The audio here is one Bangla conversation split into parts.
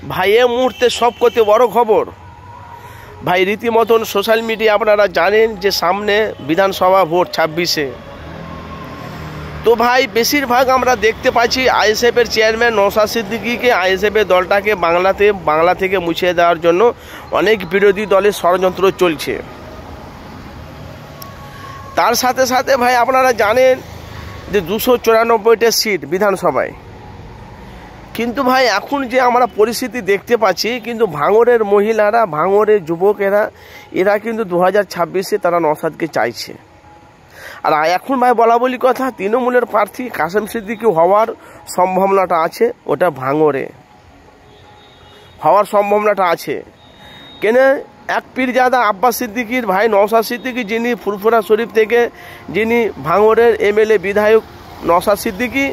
ভাই এ মুহূর্তে সবকথে বড় খবর ভাই, রীতিমতন সোশ্যাল মিডিয়া আপনারা জানেন যে সামনে বিধানসভা ভোট 26-এ। তো ভাই বেশিরভাগ আমরা দেখতে পাচ্ছি আইএসএফের চেয়ারম্যান নওশাদ সিদ্দিকীকে আইএসএফের দলটাকে বাংলা থেকে মুছিয়ে দেওয়ার জন্য অনেক বিরোধী দলের ষড়যন্ত্র চলছে। তার সাথে সাথে ভাই আপনারা জানেন যে 294টা সিট বিধানসভায়। কিন্তু ভাই এখন যে আমরা পরিস্থিতি দেখতে পাচ্ছি, কিন্তু ভাঙড়ের মহিলারা, ভাঙড়ের যুবকেরা, এরা কিন্তু 2026-এ তারা নওশাদকে চাইছে। আর এখন ভাই বলা বলি কথা, তৃণমূলের প্রার্থী কাসেম সিদ্দিকী হওয়ার সম্ভাবনাটা আছে, ওটা ভাঙড়ে হওয়ার সম্ভাবনাটা আছে। কেন এক পীরজাদা আব্বাস সিদ্দিকীর ভাই নওশাদ সিদ্দিকী, যিনি ফুরফুরা শরীফ থেকে, যিনি ভাঙড়ের এমএলএ বিধায়ক নওশাদ সিদ্দিকী,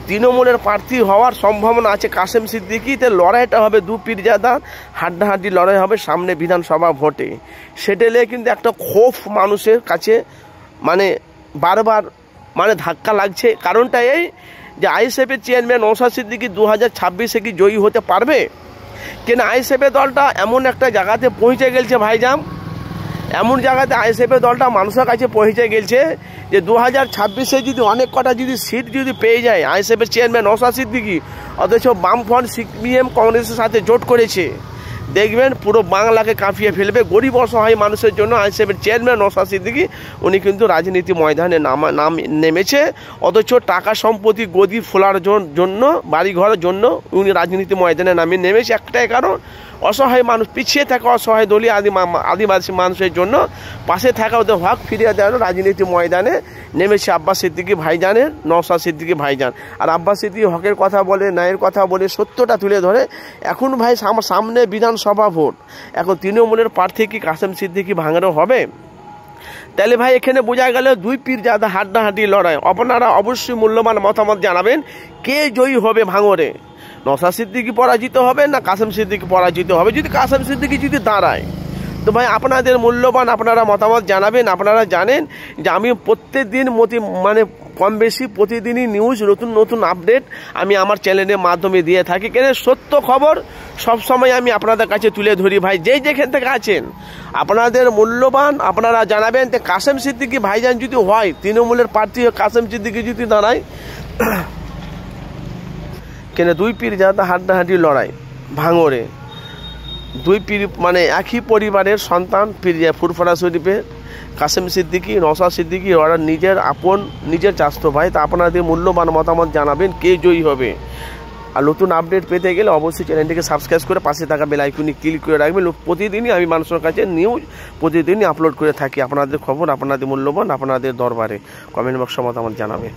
তৃণমূলের প্রার্থী হওয়ার সম্ভাবনা আছে কাসেম সিদ্দিকীতে। লড়াইটা হবে দু পীরজাদা, হাড্ডাহাড্ডি লড়াই হবে সামনে বিধানসভা ভোটে। সেটা নিয়ে কিন্তু একটা ক্ষোভ মানুষের কাছে বারবার ধাক্কা লাগছে। কারণটা এই যে আইএসএফের চেয়ারম্যান নওশাদ সিদ্দিকী 2026-এ কি জয়ী হতে পারবে? কেন আইএসএফের দলটা এমন একটা জায়গাতে পৌঁছে গেছে ভাইজান, এমন জায়গাতে আইএসএফের দলটা মানুষের কাছে পৌঁছে গেছে যে 2026-এ যদি অনেক কটা যদি সিট যদি পেয়ে যায় আইএসএফের চেয়ারম্যান নওশাদ সিদ্দিকী, অথচ বামফ্রন্ট সিপিএম কংগ্রেসের সাথে জোট করেছে, দেখবেন পুরো বাংলাকে কাঁপিয়ে ফেলবে। গরিব অসহায় মানুষের জন্য আইএসএফের চেয়ারম্যান নওশাদ সিদ্দিকী উনি কিন্তু রাজনীতি ময়দানে নেমেছে। অথচ টাকা সম্পত্তি গদি ফোলার জন্য, বাড়িঘরের জন্য উনি রাজনীতি ময়দানে নেমেছে। একটাই কারণ, অসহায় মানুষ, পিছিয়ে থাকা অসহায় দলীয় আদিবাসী মানুষের জন্য পাশে থাকা, ওদের হক ফিরিয়ে দেওয়ার রাজনীতি ময়দানে নেমেছে আব্বাস সিদ্দিকী ভাইজানের, নওশাদ সিদ্দিকী ভাইজান। আর আব্বাস সিদ্দিকী হকের কথা বলে, ন্যায়ের কথা বলে, সত্যটা তুলে ধরে। এখন ভাই সামনে বিধানসভা ভোট, এখন তৃণমূলের প্রার্থী কি কাসেম সিদ্দিকী ভাঙড়ে হবে? তাহলে ভাই এখানে বোঝা গেল দুই পীরজাদা হাড্ডাহাড্ডি লড়াই। আপনারা অবশ্যই মূল্যবান মতামত জানাবেন, কে জয়ী হবে ভাঙড়ে? নওশাদ সিদ্দিকী পরাজিত হবে না কাসেম সিদ্দিকী পরাজিত হবে? যদি কাসেম সিদ্দিকী যদি দাঁড়ায়, তো ভাই আপনাদের মূল্যবান আপনারা মতামত জানাবেন। আপনারা জানেন যে আমি প্রত্যেকদিন কম বেশি প্রতিদিনই নিউজ, নতুন আপডেট আমি আমার চ্যানেলের মাধ্যমে দিয়ে থাকি। কেন সত্য খবর সবসময় আমি আপনাদের কাছে তুলে ধরি ভাই, যেখান থেকে আছেন। আপনাদের মূল্যবান আপনারা জানাবেন যে কাসেম সিদ্দিকী ভাইজান যদি হয়, তৃণমূলের প্রার্থী কাসেম সিদ্দিকী যদি দাঁড়ায়, কেন দুই পীরজাদা হাড্ডাহাড্ডি লড়াই ভাঙড়ে, দুই পীর একই পরিবারের সন্তান, ফুরফুরা শরীফের কাসেম সিদ্দিকী, নওশাদ সিদ্দিকী, ওরা নিজের আপন, নিজের চাস্তো ভাই। তা আপনাদের মূল্যবান মতামত জানাবেন, কে জয়ী হবে। আর নতুন আপডেট পেতে গেলে অবশ্যই চ্যানেলটিকে সাবস্ক্রাইব করে পাশে থাকা বেল আইকনে ক্লিক করে রাখবেন। প্রতিদিনই আমি মানুষের কাছে নিউজ প্রতিদিনই আপলোড করে থাকি। আপনাদের খবর, আপনাদের মূল্যবান আপনাদের দরবারে কমেন্ট বক্সে মতামত জানাবেন।